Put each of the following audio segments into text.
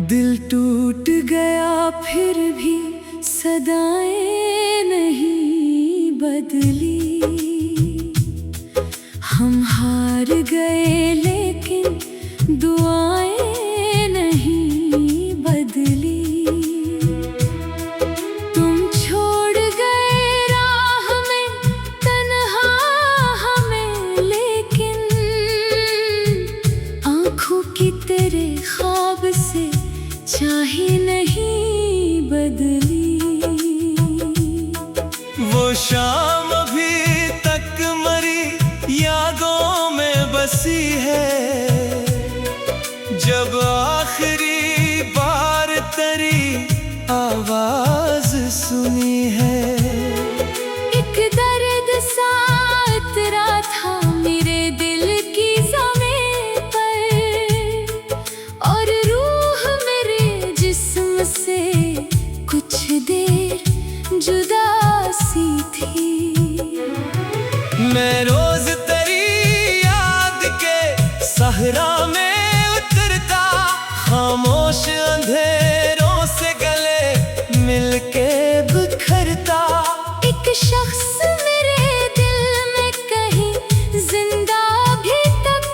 दिल टूट गया फिर भी सदाएं नहीं बदली। हम हार गए लेकिन दुआएं नहीं बदली। तुम छोड़ गए राह में तन्हा हमें, लेकिन आँखों की तेरे ख्वाब से चाहे नहीं बदली। वो शाम अभी तक मरी यादों में बसी है, जब आखिरी बार तेरी आवाज सुनी है। एक दर्द सा उतरा था मेरे दिल की ज़मीं पर, और रूह मेरे जिस्म से कुछ देर जुदा सी थी। मैं रोज तेरी याद के सहरा में उतरता, खामोश अंधेरों से गले मिलके बिखरता। एक शख्स मेरे दिल में कहीं जिंदा भी तक,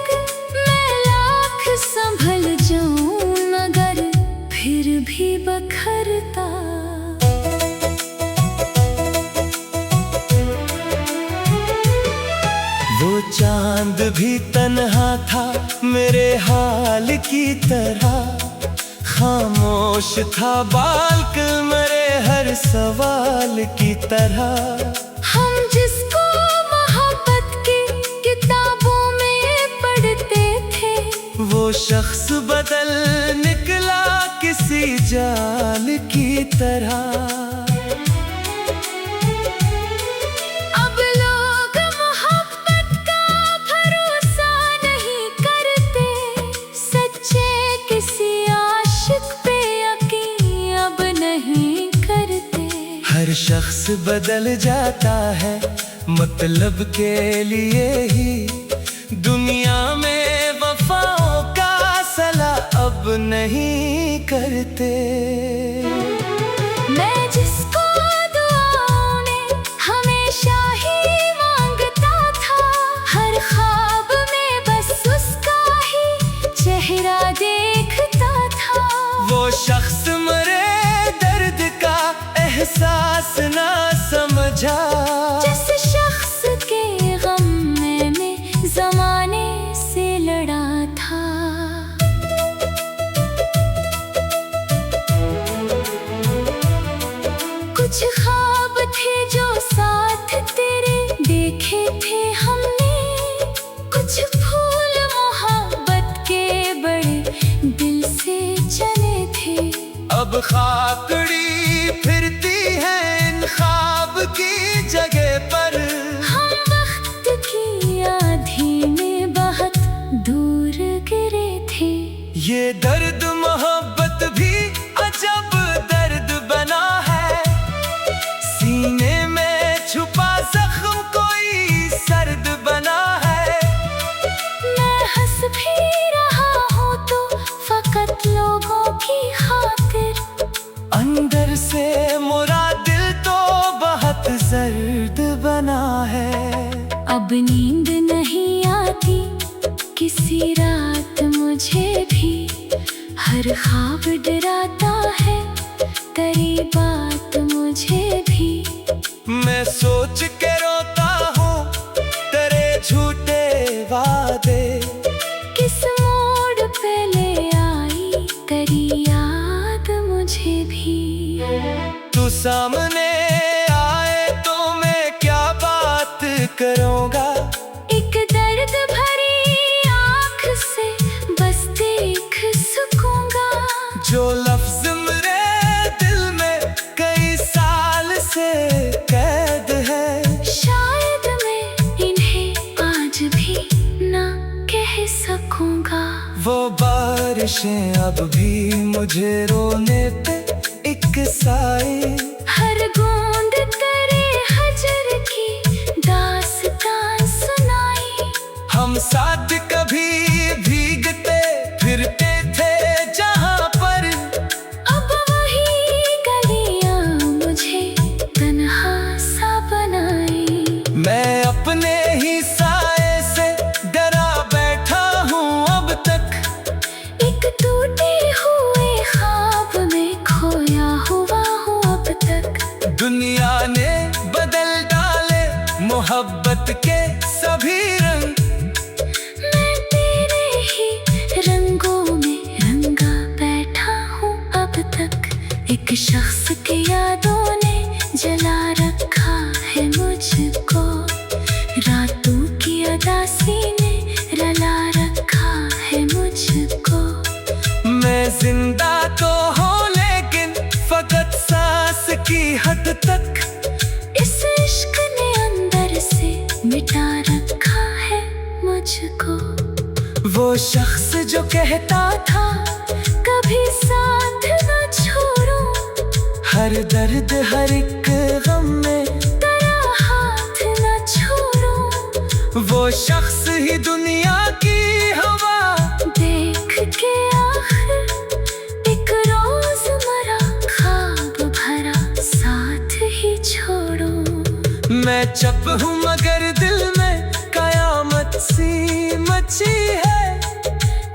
मैं लाख संभल जाऊं मगर फिर भी बखरता। वो चांद भी तन्हा था मेरे हाल की तरह, खामोश था बाल्कन मेरे हर सवाल की तरह। हम जिसको मोहब्बत की किताबों में पढ़ते थे, वो शख्स बदल निकला किसी जाल की तरह। अब लोग मोहब्बत का भरोसा नहीं करते, सच्चे किसी आशिक पे यकीन अब नहीं करते। हर शख्स बदल जाता है मतलब के लिए ही, दुनिया में वफाओं का सला अब नहीं करते। मैं जिसको दुआओं में हमेशा ही मांगता था, हर ख्वाब में बस उसका ही चेहरा देखता था। वो शख्स मेरे दर्द का एहसास ना समझा, जिस शख्स के गम मैंने जमाने से लड़ा था। कुछ ख्वाब थे जो साथ तेरे देखे थे हमने, कुछ फूल मोहब्बत के बड़े दिल से चले थे। अब खाकड़ी फिरती है इन ख्वाब की जगह पर, हम वक्त की आधी में बहुत दूर गिरे थे। ये दर्द मोहब्बत भी अजब दर्द बना है, सीने में छुपा जख्म कोई सर्द बना है। मैं हंस भी रहा हूँ तो फकत लोगों की खातिर, अंदर से मेरा दिल तो बहुत जर्द बना है। अब नींद नहीं आती किसी रात मुझे भी, हर ख्वाब डराता है तेरी बात मुझे भी। मैं सोच के रोता हूँ तेरे झूठे वादे, किस मोड़ पे ले आई तेरी याद मुझे भी। तू सामने आए तो मैं क्या बात करूँगा, एक दर्द भरी आँख से बस देख सकूंगा। जो लफ्ज मेरे दिल में कई साल से कैद है, शायद मैं इन्हें आज भी ना कह सकूंगा। वो बारिशें अब भी मुझे रोने पे एक साए, हर बूंद तेरे हजर की दास्तां सुनाई। हम साथ कभी भीगते फिरते थे जहाँ पर एक शख्स की यादों ने जला रखा है मुझको, रातों की उदासी ने रला रखा है मुझको। मैं जिंदा तो हूँ लेकिन फकत सांस की हद तक, इस इश्क ने अंदर से मिटा रखा है मुझको। वो शख्स जो कहता था कभी साथ न छोड़ो, हर दर्द हर एक गम में तेरा हाथ न छोड़ो। वो शख्स ही दुनिया की हवा देख के आखिर एक रोज मरा, ख्वाब भरा साथ ही छोड़ो। मैं चप हूँ मगर दिल में कयामत सी मची है।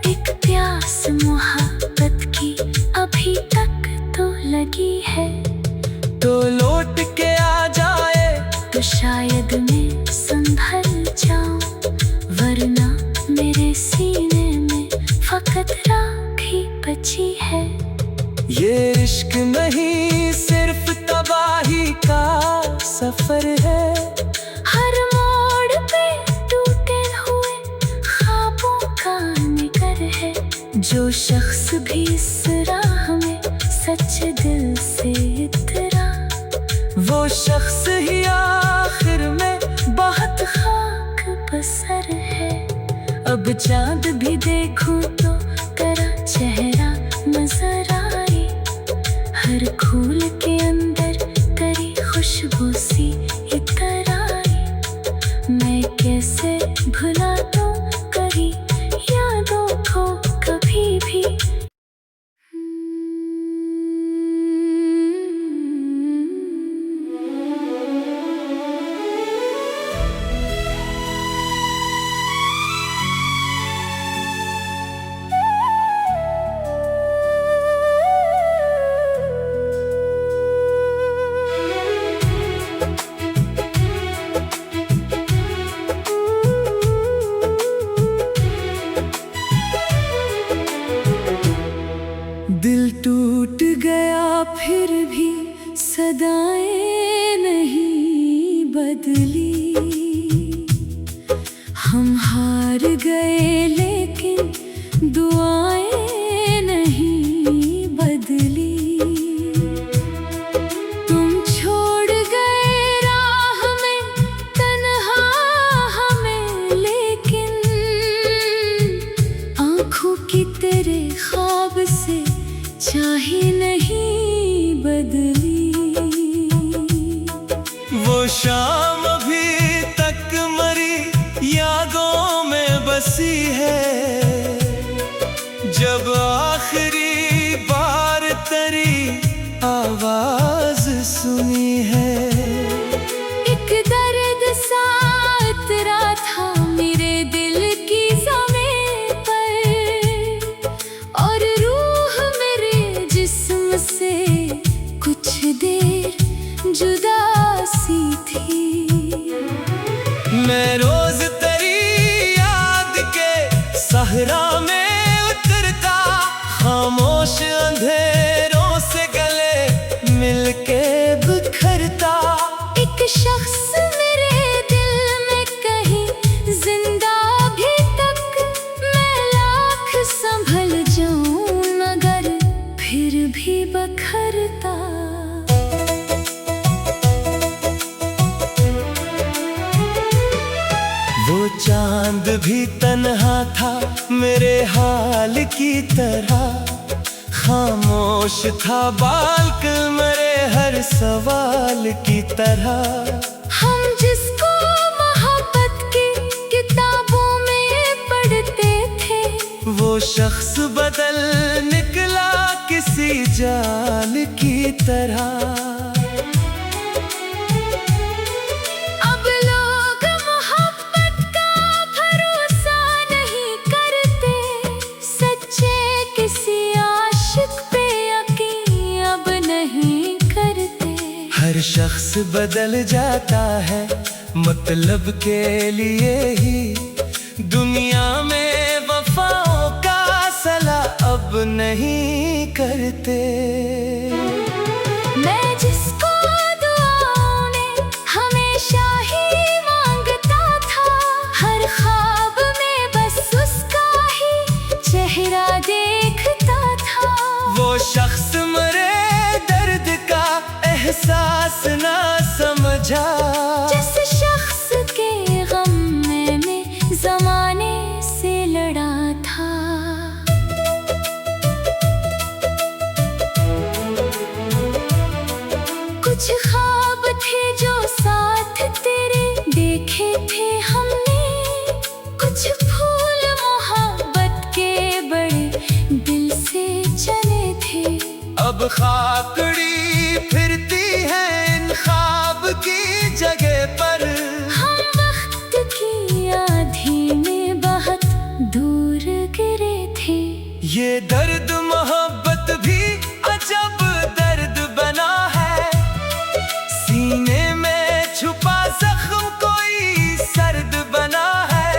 एक प्यास मोहब्बत की अभी तक तो लगी है, तो लौट के आ जाए तो शायद मैं संभल जाऊं, वरना मेरे सीने में फकत राख ही बची है। ये इश्क नहीं सिर्फ तबाही का सफर है, हर मोड़ पे टूटे हुए ख्वाबों का निकर है। जो शख्स भी इस राह में सच्चे दिल से इतरा, वो शख्स ही आखिर में बहुत खाक बसर है। अब चाँद भी देखूं तो तेरा चेहरा नजर आए, हर फूल के अंदर तेरी खुशबू सी इतर आए। मैं कैसे भुला दूं कभी यादों को कभी भी। दिल टूट गया फिर भी सदाएं नहीं बदली, हम हार गए लेकिन दुआएं नहीं बदली। तुम छोड़ गए राह में तन्हा हमें, लेकिन आँखों की तेरे ख्वाब से चाहे नहीं बदली। वो शाम अभी तक मरी यादों में बसी है, जब आखिरी बार तेरी आवाज सुनी है। एक दर्द सा उतरा था मेरे दिल की ज़मीं पर, और रूह मेरे जिस्म से कुछ देर जुदा सी थी। मैं रोज तेरी याद के सहरा में उतरता, खामोश अंधेरों से गले मिलके बिखरता। एक शख्स मेरे दिल में कहीं जिंदा भी तक, मैं लाख संभल जाऊं मगर फिर भी बखरता। वो चांद भी तन्हा था मेरे हाल की तरह, खामोश था बाल्कन मेरे हर सवाल की तरह। हम जिसको मोहब्बत की किताबों में पढ़ते थे, वो शख्स बदल निकला किसी जाल की तरह। हर शख्स बदल जाता है मतलब के लिए ही, दुनिया में वफाओं का सला अब नहीं करते। कुछ ख्वाब थे जो साथ तेरे देखे थे हमने, कुछ फूल मोहब्बत के बड़े दिल से चले थे। अब खाकड़ी फिरती है इन ख्वाब की जगह पर, हम वक्त की आधी में बहुत दूर गिरे थे। ये दर्द मोहब्बत भी अजब दर्द बना है, सीने में छुपा जख्म कोई सर्द बना है।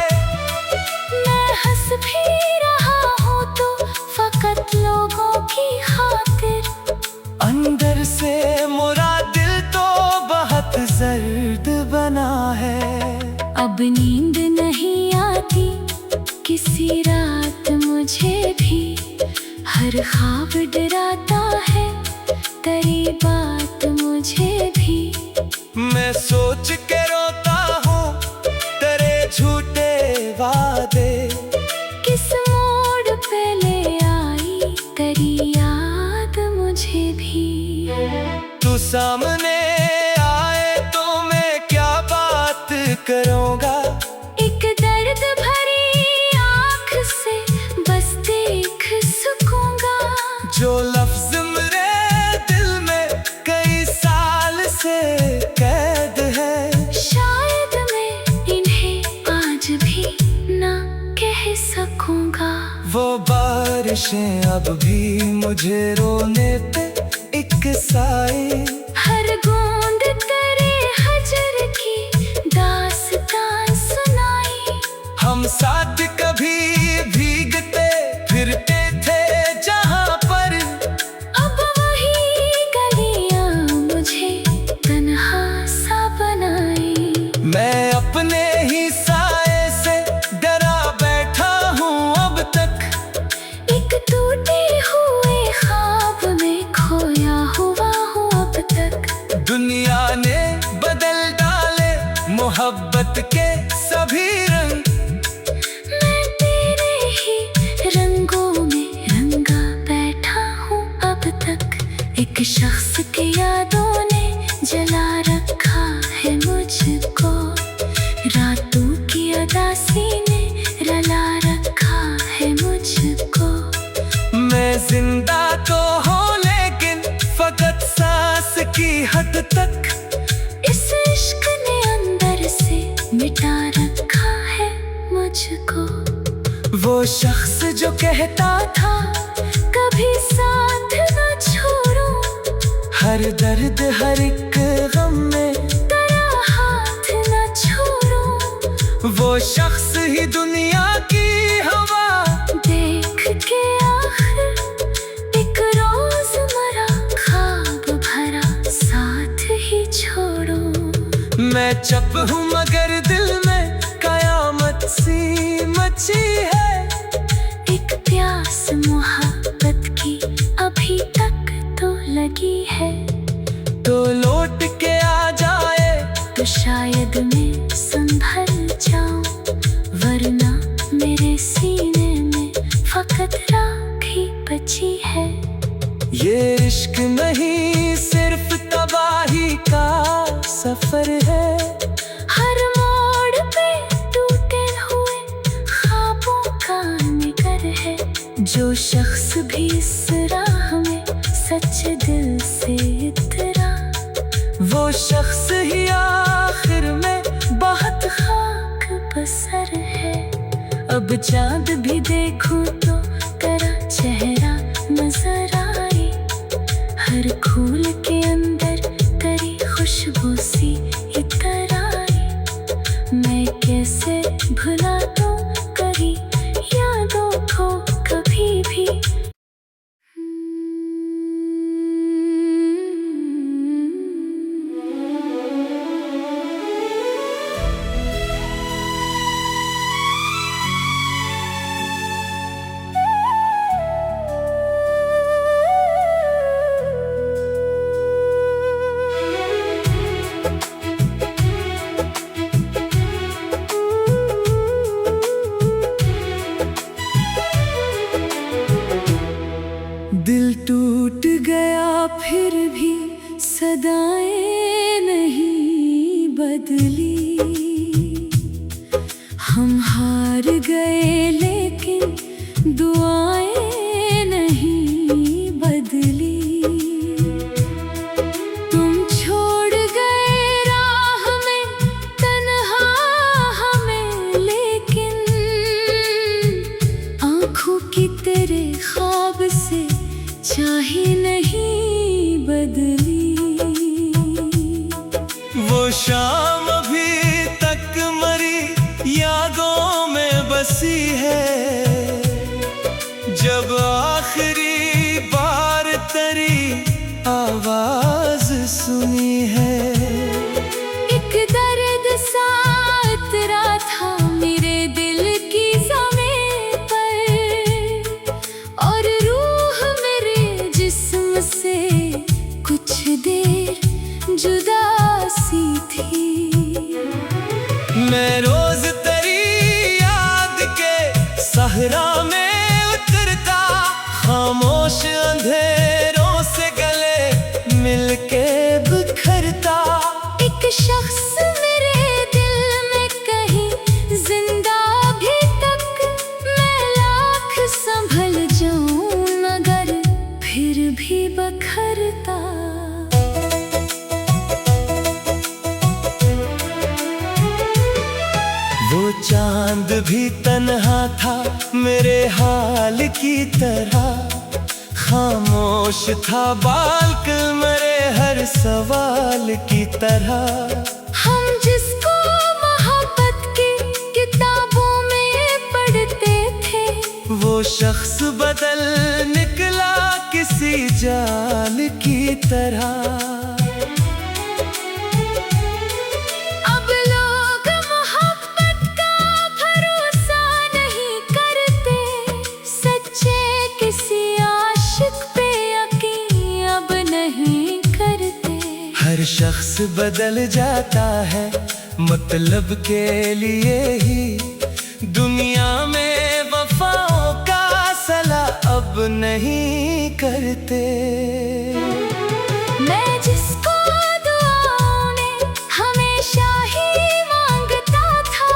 मैं हंस भी रहा हूँ तो फकत लोगों की खातिर, अंदर से मेरा दिल तो बहुत जर्द बना है। अब नींद नहीं आती किसी रात मुझे भी, हर ख्वाब डराता है तेरी बात मुझे भी। मैं सोच के रोता हूँ तेरे झूठे वादे, किस मोड़ पे ले आई तेरी याद मुझे भी। तू सामने आए तो मैं क्या बात करूँगा, एक दर्द भरी आँख से बस देख सकूंगा, जो लफ्ज मेरे दिल में कई साल से कैद है। शायद मैं इन्हें आज भी ना कह सकूंगा। वो बारिशें अब भी मुझे रोने पे एक साए, हर बूंद तेरे हजर की दास्तान सुनाई। हम साथ कभी भीगते फिरते थे जहाँ पर, अब वही गलियां मुझे तन्हा सा बनाई। मैं अपने ही साए से डरा बैठा हूँ अब तक, एक टूटे हुए ख्वाब में खोया हुआ हूँ अब तक। दुनिया ने बदल डाले मोहब्बत के सभी रंग, मैं तेरे ही रंगों में रंगा बैठा हूँ अब तक। एक शख्स की यादों ने जला रखा है मुझको, रातों की उदासी ने रला रखा है मुझको। मैं जिंदा तो हूँ लेकिन फकत सांस की हद तक, इस इश्क ने अंदर से मिटा रखा है मुझको। वो शख्स जो कहता था कभी साथ न छोड़ो, हर दर्द हर एक गम में तेरा हाथ न छोड़ो। वो शख्स ही दुनिया की हवा, देख के आखिर एक रोज मरा ख्वाब भरा साथ ही छोड़ो। मैं चप हूँ मगर दिल में कयामत सी मची है, एक प्यास मोहब्बत की अभी तक तो लगी है। तो लौट के आ जाए तो शायद मैं संभल जाऊं, वरना मेरे सीने में फकत राख ही बची है। ये इश्क नहीं सिर्फ तबाही का सफर है, हर मोड़ पे टूटे हुए ख्वाबों का निकर है। जो शख्स भी इस राह में सच्चे दिल से इतरा, वो शख्स ही आखिर में बहुत खाक बसर है। अब चांद भी देखूं तो तेरा चेहरा नजर आए, हर फूल के अंदर तेरी खुशबू सी इतर आए। मैं कैसे भुला दूं कभी यादों को कभी भी। दिल टूट गया फिर भी सदाएं नहीं बदली। हम हार गए लेकिन दुआएं नहीं बदली। तुम छोड़ गए राह में तन्हा हमें, लेकिन आंखों की तेरे ख्वाब से चाहे नहीं बदली। वो शाम अभी तक मरी यादों में बसी है, जब आखिरी बार तेरी आवाज सुनी है। एक दर्द सा उतरा था मेरे दिल की ज़मीं पर, और रूह मेरे जिस्म से कुछ देर जुदा सी थी। मैं रोज तेरी याद के सहरा में उतरता, खामोश अंधेरों से गले मिलके बिखरता। एक शख्स मेरे दिल में कहीं जिंदा भी तक, मैं लाख संभल जाऊं मगर फिर भी बखरता। वो चांद भी तन्हा था मेरे हाल की तरह, खामोश था बालक मेरे हर सवाल की तरह। हम जिसको मोहब्बत की किताबों में पढ़ते थे, वो शख्स बदल निकला किसी जाल की तरह। अब लोग मोहब्बत का भरोसा नहीं करते, सच्चे किसी आशिक पे यकीन अब नहीं करते। हर शख्स बदल जाता है मतलब के लिए ही, दुनिया में वफाओं का सला अब नहीं करते। मैं जिसको दुआओं में हमेशा ही मांगता था,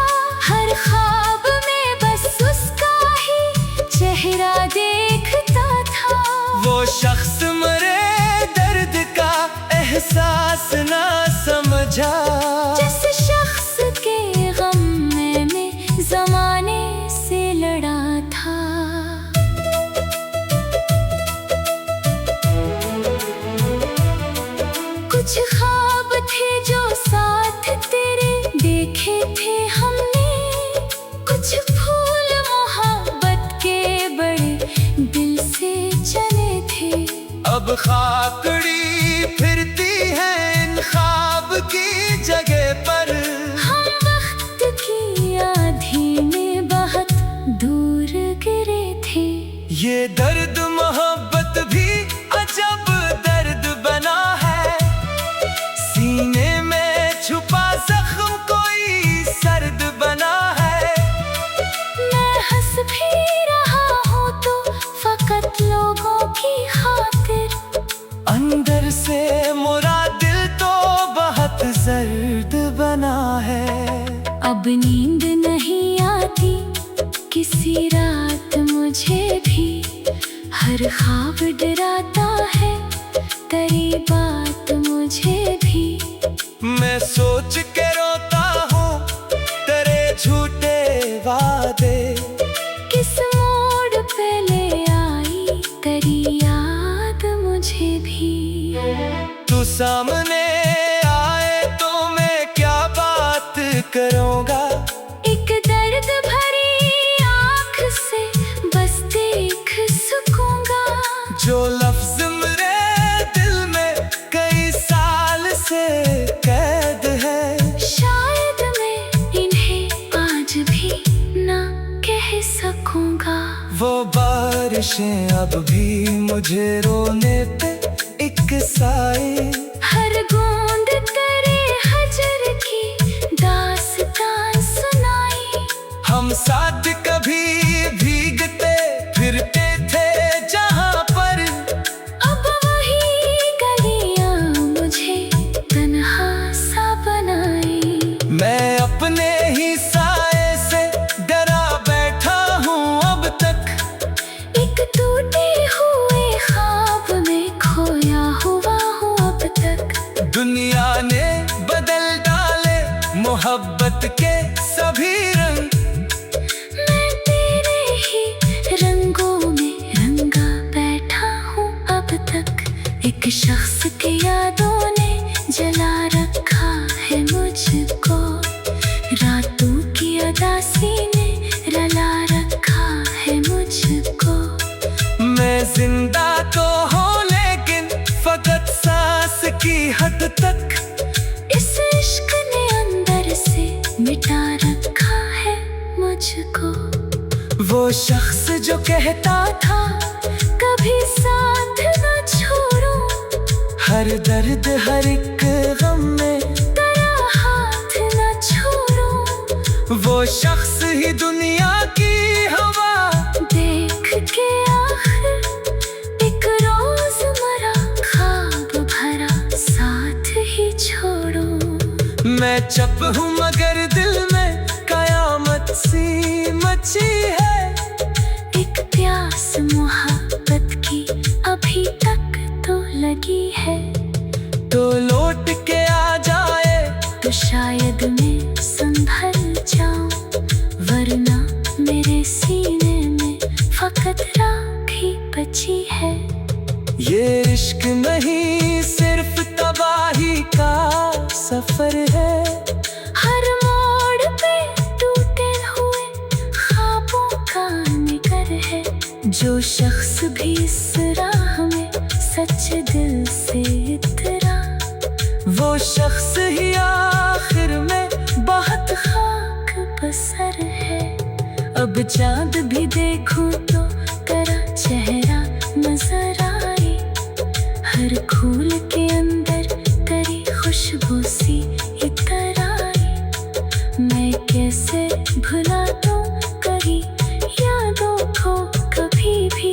हर ख्वाब में बस उसका ही चेहरा देखता था। वो शख्स मेरे दर्द का एहसास ना समझा, जिस शख्स के गम मैंने ज़माने से लड़ा था। कुछ ख्वाब थे जो साथ तेरे देखे थे हमने, कुछ फूल मोहब्बत के बड़े दिल से चले थे। अब खाकड़ी फिरती है इन ख्वाब की जगह पर, हम वक्त की आधी में बहुत दूर गिरे थे। ये दर्द मोहब्बत भी अजब दर्द बना है, सीने में छुपा जख्म कोई सर्द बना है। मैं हंस भी रहा हूँ तो फकत लोगों की खातिर, अंदर से मेरा दिल तो बहुत जर्द बना है। अब नींद नहीं आती किसी रात मुझे भी, हर ख्वाब डराता है तेरी बात मुझे भी। मैं सोच के रोता हूँ तेरे झूठे वादे, किस मोड़ पे ले आई तेरी याद मुझे भी। तू सामने आए तो मैं क्या बात करूँगा, एक दर्द भरी आँख से बस देख सकूंगा। जो लफ्ज मेरे दिल में कई साल से कैद है, शायद मैं इन्हें आज भी ना कह सकूंगा। वो बारिशें अब भी मुझे रोने पे एक साए, हर बूंद तेरे हजर की दास्तान सुनाई। हम साथ कभी भीगते फिरते थे जहाँ पर, अब वही गलियां मोहब्बत के सभी रंग। मैं तेरे ही रंगों में रंगा बैठा हूँ अब तक। एक शख्स की यादों ने जला रखा है मुझको, रातों की उदासी ने रला रखा है मुझको। मैं जिंदा तो हूँ लेकिन फकत सांस की हद तक। इस इश्क ने अंदर से मिटा रखा है मुझको। वो शख्स जो कहता था कभी साथ न छोड़ो, हर दर्द हर एक गम में तेरा हाथ न छोड़ो। वो शख्स ही दुनिया की हवा देख के आखिर एक रोज मरा, ख्वाब भरा साथ ही छोड़ो। मैं चप हूँ मगर दिल में कयामत सी मची है। एक प्यास मोहब्बत की अभी तक तो लगी है। तो लौट के आ जाए तो शायद मैं संभल जाऊं, वरना मेरे सीने में फकत राख ही बची है। ये इश्क नहीं सिर्फ तबाही का सफर है। हर मोड़ पे टूटे हुए ख्वाबों का निकर है। जो शख्स भी इस राह में सच्चे दिल से इतरा, वो शख्स ही आखिर में बहुत खाक बसर है। अब चाँद भी देखूं तो तेरा चेहरा नजर आए, हर फूल के अंदर तेरी खुशबू सी इतर आए। मैं कैसे भुला दूं कहीं यादों को कभी भी।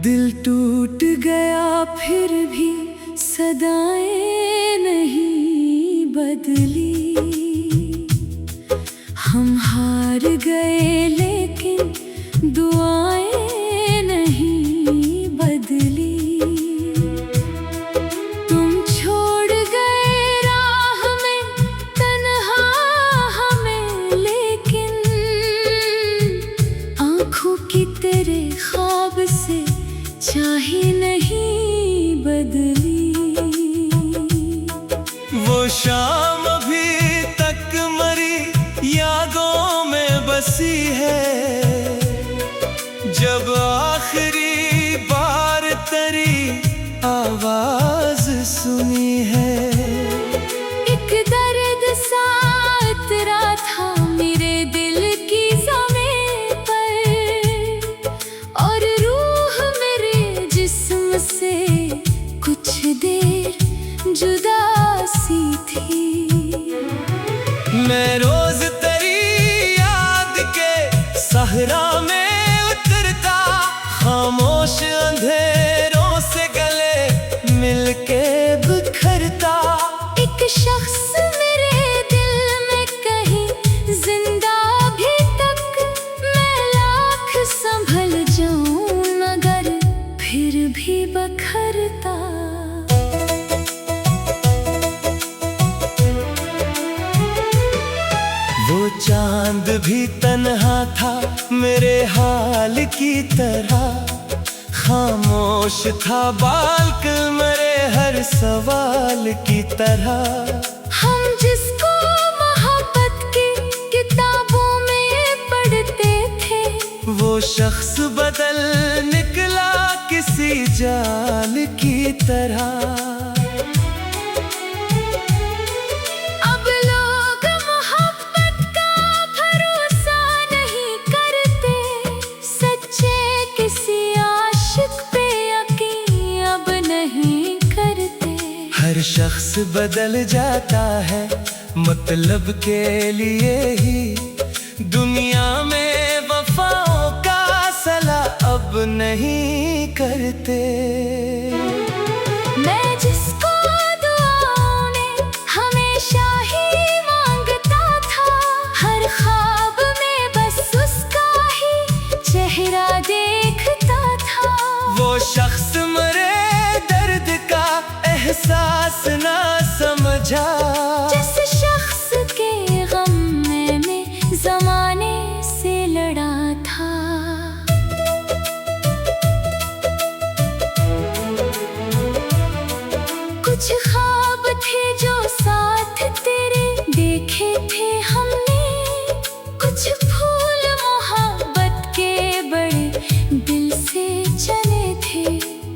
दिल टूट गया फिर भी सदाएं नहीं बदली। हम हार गए लेकिन दुआएं नहीं बदली। तुम छोड़ गए राह में तन्हा हमें, लेकिन आँखों की तेरे ख्वाब से चाहे नहीं बदली। वो शाम अभी तक मरी यादों में बसी है, जब आखिरी बार तेरी आवाज सुनी है। एक दर्द सा इतरा था मेरे दिल की ज़मीं पर, और रूह मेरे जिस्म से कुछ देर जुदा सी थी। मैं रोज तेरी याद के सहरा में उतरता, खामोश अंधेरों से गले मिलके बिखरता। एक शख्स मेरे दिल में कहीं जिंदा भी तक, मैं लाख संभल जाऊं मगर फिर भी बखरता। वो चांद भी तन्हा था मेरे हाल की तरह, खामोश था बालकल मेरे हर सवाल की तरह। हम जिसको मोहब्बत की किताबों में पढ़ते थे, वो शख्स बदल निकला किसी जाल की तरह। अब लोग मोहब्बत का भरोसा नहीं करते, सच्चे किसी आशिक पे यकीन अब नहीं करते। हर शख्स बदल जाता है मतलब के लिए ही दुनिया में वफाओं का सला अब नहीं करते। मैं जिसको दुआओं ने हमेशा ही मांगता था, हर ख्वाब में बस उसका ही चेहरा देखता था। वो शख्स मरे दर्द का एहसास ना समझा, जिस शख्स के गम में जमाने से लड़ा था। कुछ ख्वाब थे जो साथ तेरे देखे थे हमने, कुछ फूल मोहब्बत के बड़े दिल से चले थे।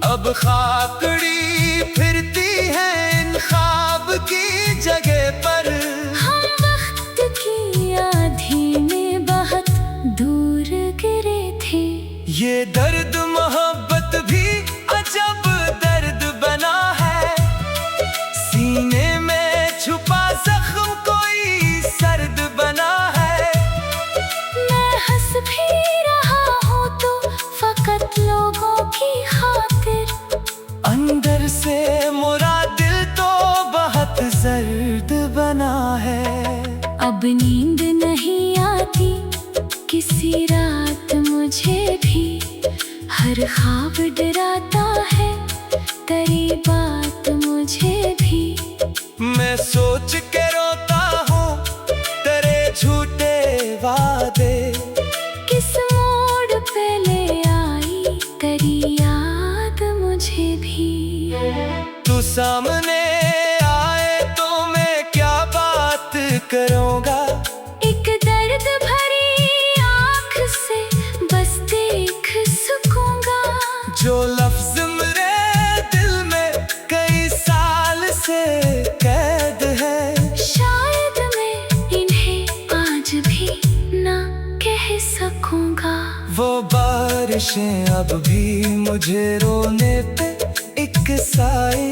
अब खाकड़ी फिरती है इन ख्वाब की जगह पर, हम वक्त की आधी में बहुत दूर गिरे थे। ये दर्द मोहब्बत भी अजब दर्द बना है, सीने में छुपा जख्म कोई सर्द बना है। मैं हंस भी रहा हूँ तो फकत लोगों की खातिर, अंदर से मेरा दिल तो बहुत जर्द बना है। अब नींद नहीं आती किसी रात मुझे भी, हर ख्वाब डराता है तेरी बात मुझे भी। मैं सोच के रोता हूँ तेरे झूठे वादे, किस मोड़ पे ले आई तेरी याद मुझे भी। तू सामने आए तो मैं क्या बात करूँगा, एक दर्द भरी आँख से बस देख सकूंगा। जो लफ्ज मेरे दिल में कई साल से कैद है, शायद मैं इन्हें आज भी ना कह सकूंगा। वो बारिशें अब भी मुझे रोने पे एक साए,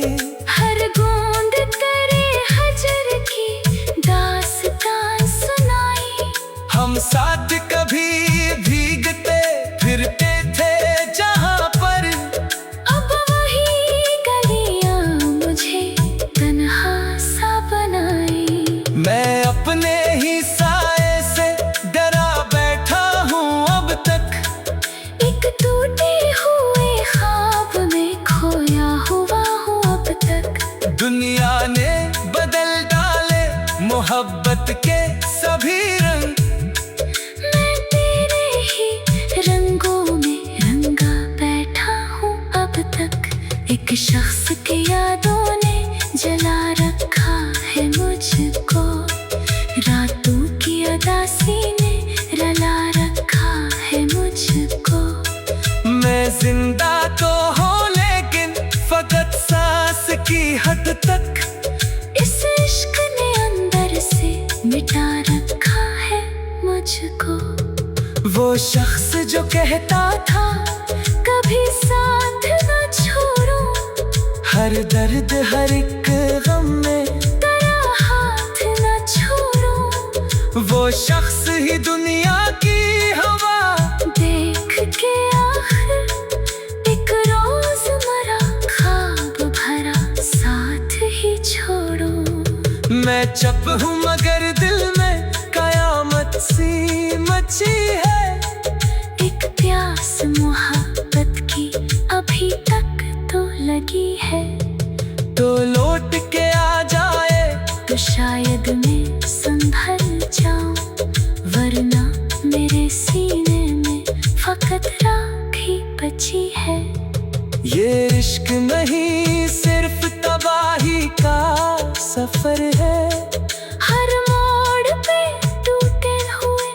हर बूंद तेरे हजर की दास्तान सुनाई। हम साथ कभी भीगते फिरते थे जहाँ पर, अब वही गलियां मुझे तन्हा सा बनाई। मैं अपने ही साए से डरा बैठा हूँ अब तक, एक टूटे हुए ख्वाब में खोया हुआ हूँ अब तक। दुनिया ने बदल डाले मोहब्बत के सभी रंग, मैं तेरे ही रंगों में रंगा बैठा हूँ अब तक। एक शख्स की यादों ने जला रखा है मुझको, रातों की उदासी ने रला रखा है मुझको। मैं जिंदा तो हूँ लेकिन फकत सांस की हद तक, इस इश्क ने अंदर से मिटा रखा है मुझको। वो शख्स जो कहता था कभी साथ न छोड़ो, हर दर्द हर एक गम में तेरा हाथ न छोड़ो। वो शख्स ही दुनिया की हवा देख के आखिर एक रोज मरा ख्वाब भरा साथ ही छोड़ो। मैं चप हूँ मगर दिल में कयामत सी मची है, एक प्यास मोहब्बत की अभी तक तो लगी है। तो लौट के आ जाए तो शायद मैं संभल जाऊं, वरना मेरे सीने में फकत राख ही बची है। ये इश्क नहीं सिर्फ तबाही का सफर है, हर मोड़ पे टूटे हुए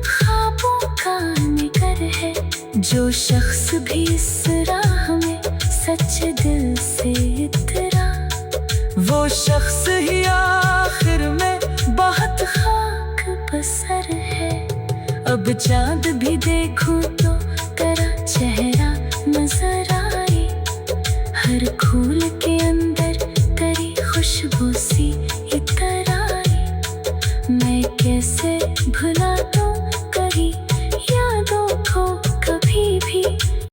ख्वाबों का निकर है। जो शख्स भी इस राह में सच्चे दिल से इतरा, वो शख्स ही आखिर में बहुत खाक बसर है। अब चांद